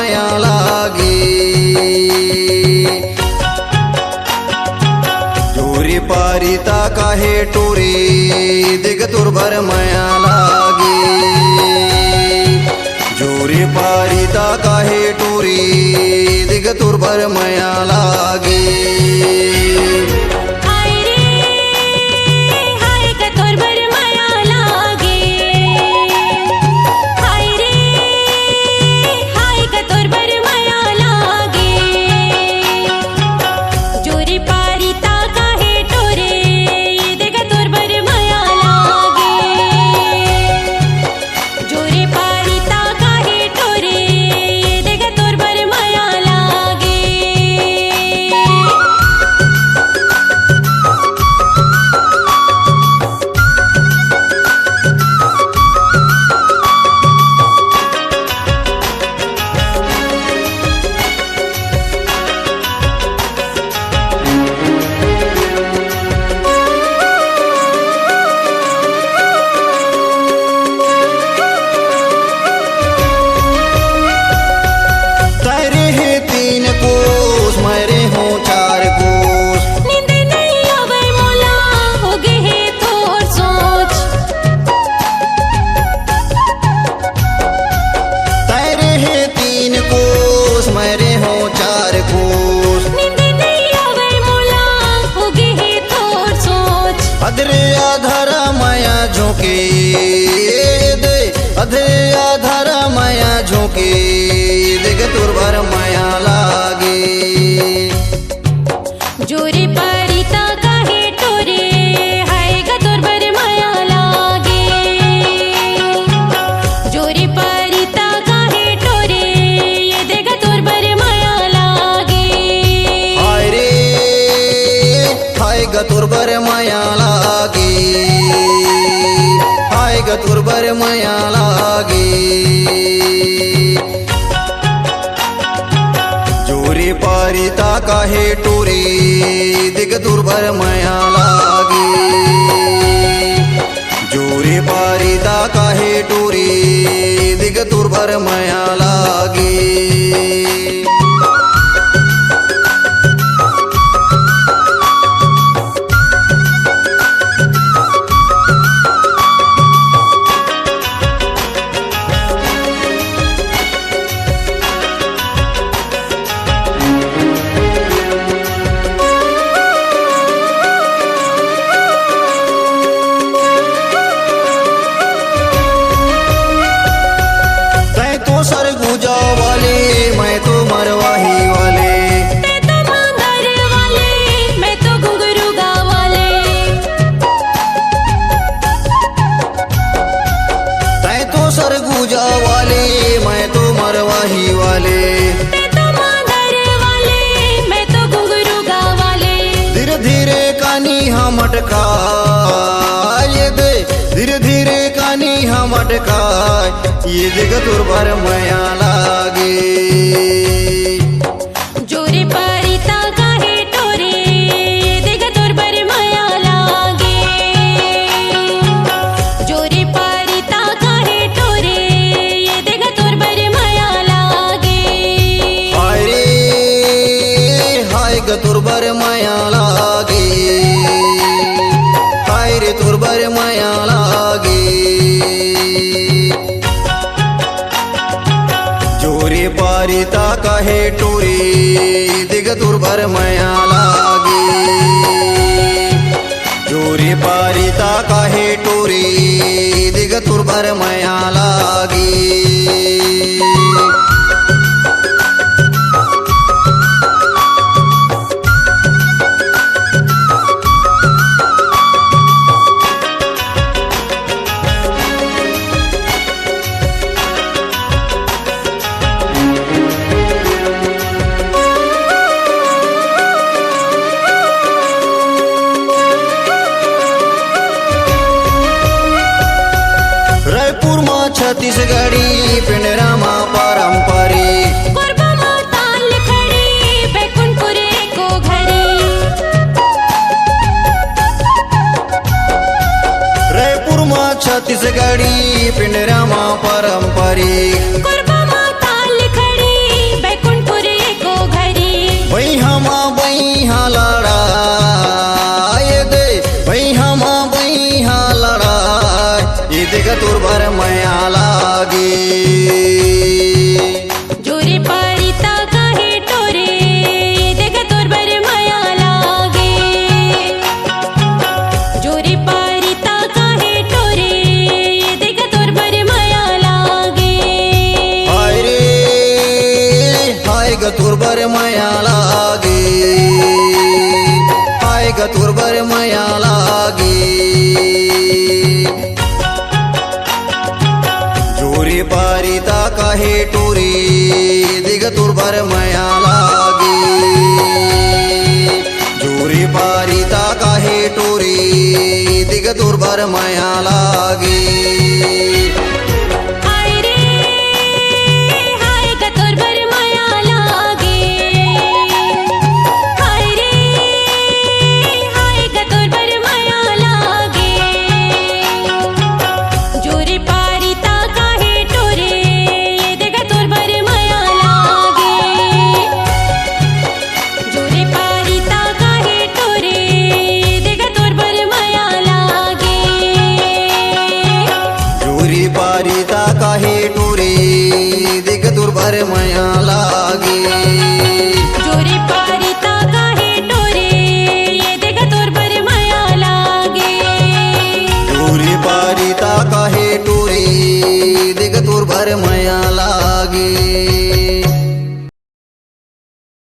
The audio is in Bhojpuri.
माया लागे। जोरी पारिता काहे टोरे दिग तुरभर माया लागे। जोरी पारिता काहे टोरे दिग तुरभर माया लागे। अधरे आधारा माया झोंके दे, अधरे आधारा माया झोंके दिग तुरभर माया लागे। जोरी पारिता काहे टोरे हाय ग तुरभर माया लागे। जोरी पारिता काहे टोरे ये दिग तुरभर माया लागे। हाय रे हाय ग तुरभर माया लागे। हाय ग तुरभर माया लागे। जोरी पारिता काहे टोरे दिग तुरभर माया लागे। जोरी पारिता काहे टोरे दिग तुरभर माया लागे। सरगुजा वाले मैं तो मरवाही वाले। ते तो मांगर वाले मैं तो घुंघरू गा वाले। तै तो सरगुजा वाले मैं तो मरवाही वाले। ते तो मांगर वाले मैं तो घुंघरू गा वाले। धीरे धीरे कानी हम अटका ये दे, धीरे धीरे कानी हम अटका ये दिग तुरभर माया लागे। जोरी पारिता काहे टोरे ये दिग तुरभर माया लागे। जोरी पारिता काहे टोरे ये दिग तुरभर माया लागे। हाय रे हाय ग तुरभर माया लागे। हाय रे तुरभर माया लागे। जोरी पारिता काहे टोरे दिग तुरभर माया लागे। जोरी पारिता काहे टोरे दिग तुरभर माया लागे। छत्तीसगढ़ी पिंडरामा पारंपरिक। कोरबा माताल खड़ी बैकुंठपुरे को घरे। रायपुर में छत्तीसगढ़ी पिंडरामा पारंपरिक। कोरबा माताल खड़ी ग तुरबर मया लागे, हाय ग तुरबर मया लागे। जोरी पारिता काहे टोरी दिग तुरबर मया लागे, जोरी पारिता काहे टोरी दिग तुरबर मया लागे। पारिता काहे टोरे दिग तुरबर मया लागे, जोरी पारिता काहे टोरे दिग तुरबर मया लागे, जोरी पारिता काहे टोरे दिग तुरबर मया लागे।